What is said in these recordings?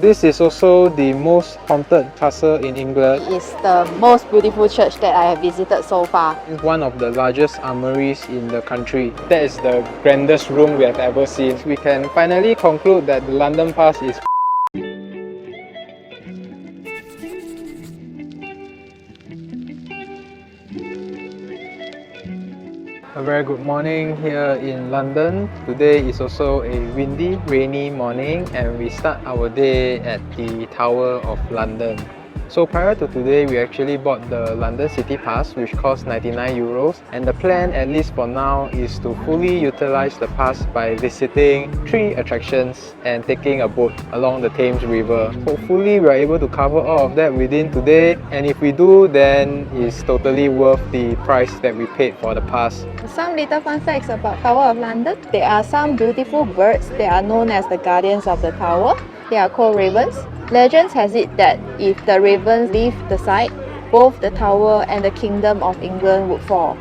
This is also the most haunted castle in England. It's the most beautiful church that I have visited so far. It's one of the largest armories in the country. That is the grandest room we have ever seen. We can finally conclude that the London Pass is a very good morning here in London. Today is also a windy, rainy morning and we start our day at the Tower of London. So prior to today, we actually bought the London City Pass, which costs 99 euros, and the plan, at least for now, is to fully utilize the pass by visiting 3 attractions and taking a boat along the Thames River. Hopefully we are able to cover all of that within today, and if we do, then it's totally worth the price that we paid for the pass. Some little fun facts about Tower of London. There are some beautiful birds that are known as the guardians of the tower. They are called ravens. Legends has it that if the ravens leave the site, both the tower and the Kingdom of England would fall.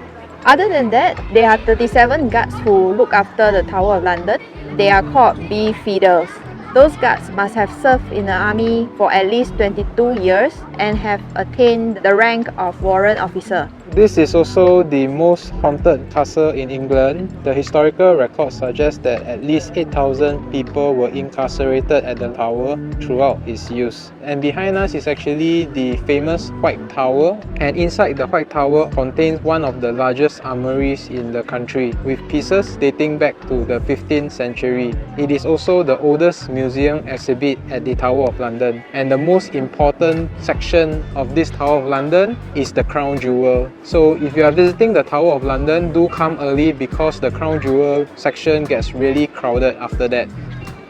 Other than that, there are 37 guards who look after the Tower of London. They are called bee feeders. Those guards must have served in the army for at least 22 years and have attained the rank of warrant officer. This is also the most haunted castle in England. The historical records suggest that at least 8,000 people were incarcerated at the tower throughout its use. And behind us is actually the famous White Tower, and inside the White Tower contains one of the largest armories in the country, with pieces dating back to the 15th century. It is also the oldest museum exhibit at the Tower of London, and the most important section of this Tower of London is the Crown Jewel. So if you are visiting the Tower of London, do come early because the Crown Jewel section gets really crowded after that.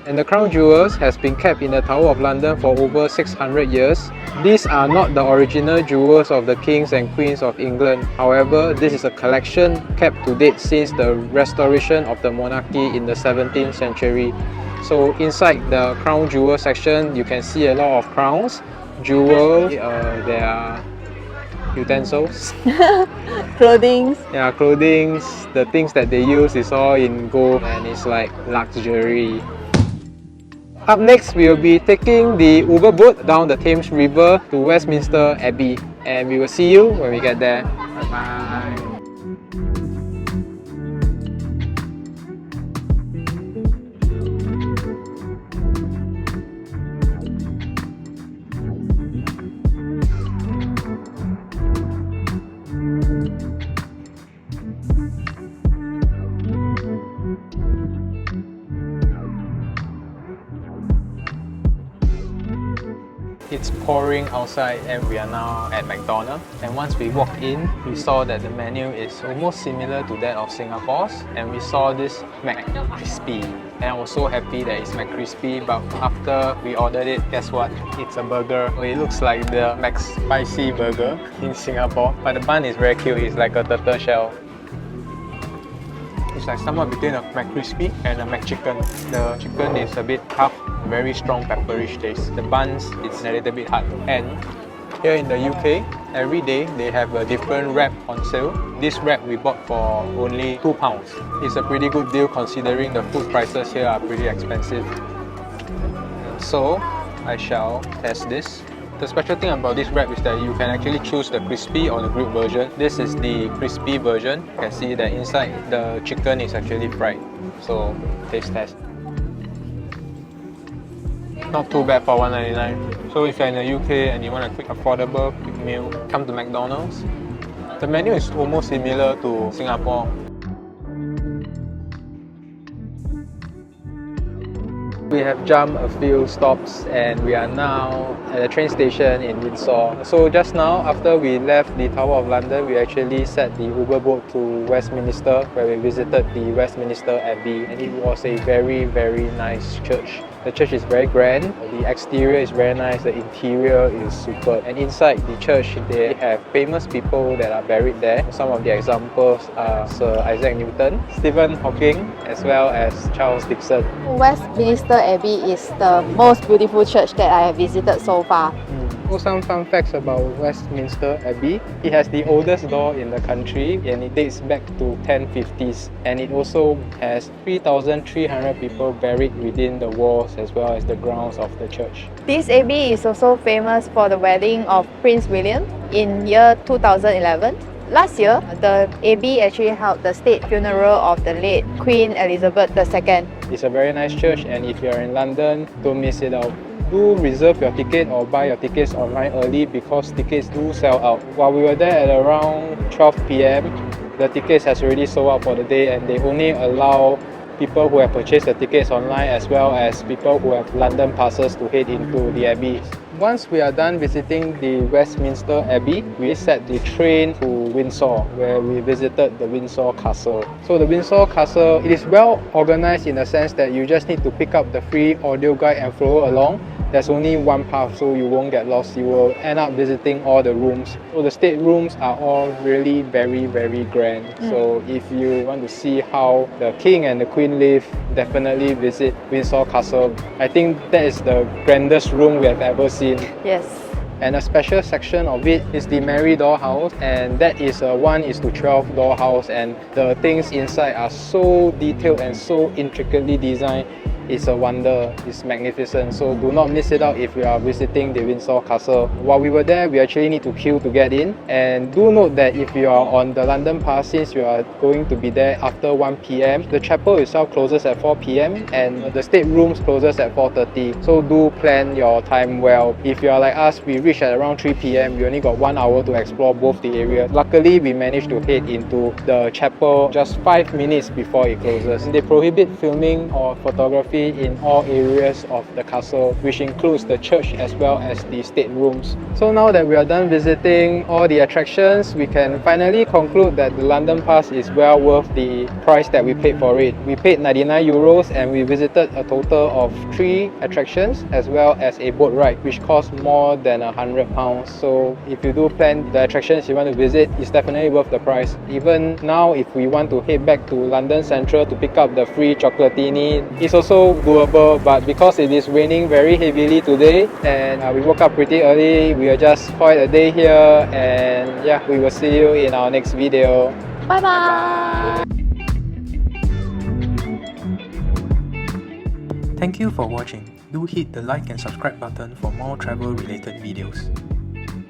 And the Crown Jewels has been kept in the Tower of London for over 600 years. These are not the original jewels of the kings and queens of England. However, this is a collection kept to date since the restoration of the monarchy in the 17th century. So inside the Crown Jewel section, you can see a lot of crowns, jewels, there are utensils, Clothing. yeah, clothing. The things that they use is all in gold and it's like luxury. Up next, we will be taking the Uber boat down the Thames River to Westminster Abbey, and we will see you when we get there. Bye bye. It's pouring outside and we are now at McDonald's, and once we walked in, we saw that the menu is almost similar to that of Singapore's, and we saw this McCrispy, and I was so happy that it's McCrispy, but after we ordered it, guess what? It's a burger. It looks like the McSpicy burger in Singapore, but the bun is very cute. It's like a turtle shell. It's like somewhat between a McCrispy and a McChicken. The chicken is a bit tough, very strong pepperish taste. The buns, it's a little bit hard. And here in the UK, every day they have a different wrap on sale. This wrap we bought for only £2. It's a pretty good deal considering the food prices here are pretty expensive. So I shall test this. The special thing about this wrap is that you can actually choose the crispy or the grilled version. This is the crispy version. You can see that inside the chicken is actually fried. So taste test. Not too bad for $1.99. So if you're in the UK and you want a quick affordable quick meal, come to McDonald's. The menu is almost similar to Singapore. We have jumped a few stops and we are now at a train station in Windsor. So just now, after we left the Tower of London, we actually set the Uber boat to Westminster, where we visited the Westminster Abbey, and it was a very, very nice church. The church is very grand, the exterior is very nice, the interior is superb. And inside the church, they have famous people that are buried there. Some of the examples are Sir Isaac Newton, Stephen Hawking, as well as Charles Dickens. Westminster Abbey is the most beautiful church that I have visited so far. Oh, some fun facts about Westminster Abbey. It has the oldest door in the country and it dates back to 1050s, and it also has 3,300 people buried within the walls as well as the grounds of the church. This abbey is also famous for the wedding of Prince William in year 2011. Last year, the abbey actually held the state funeral of the late Queen Elizabeth II. It's a very nice church, and if you're in London, don't miss it out. Do reserve your ticket or buy your tickets online early because tickets do sell out. While we were there at around 12 p.m, the tickets has already sold out for the day, and they only allow people who have purchased the tickets online as well as people who have London passes to head into the Abbey. Once we are done visiting the Westminster Abbey, we set the train to Windsor, where we visited the Windsor Castle. So the Windsor Castle, it is well organized in the sense that you just need to pick up the free audio guide and follow along. There's only one path, so you won't get lost. You will end up visiting all the rooms. So the state rooms are all really very grand. So if you want to see how the king and the queen live, definitely visit Windsor Castle. I think that is the grandest room we have ever seen. Yes. And a special section of it is the Mary dollhouse, and that is a 1:12 dollhouse, and the things inside are so detailed and so intricately designed. It's a wonder, it's magnificent, so do not miss it out if you are visiting the Windsor Castle. While we were there, we actually need to queue to get in, and do note that if you are on the London Pass, since you are going to be there after 1 p.m, the chapel itself closes at 4 p.m and the state rooms closes at 4:30, so do plan your time well. If you are like us, we reached at around 3 p.m, we only got 1 hour to explore both the area. Luckily, we managed to head into the chapel just 5 minutes before it closes. They prohibit filming or photography in all areas of the castle, which includes the church as well as the state rooms. So now that we are done visiting all the attractions, we can finally conclude that the London Pass is well worth the price that we paid for it. We paid 99 euros and we visited a total of 3 attractions as well as a boat ride, which cost more than £100. So if you do plan the attractions you want to visit, it's definitely worth the price. Even now, if we want to head back to London Central to pick up the free chocolatini, it's also doable, but because it is raining very heavily today and we woke up pretty early, we will just call it a day here, and yeah, we will see you in our next video. Bye bye! Thank you for watching. Do hit the like and subscribe button for more travel related videos.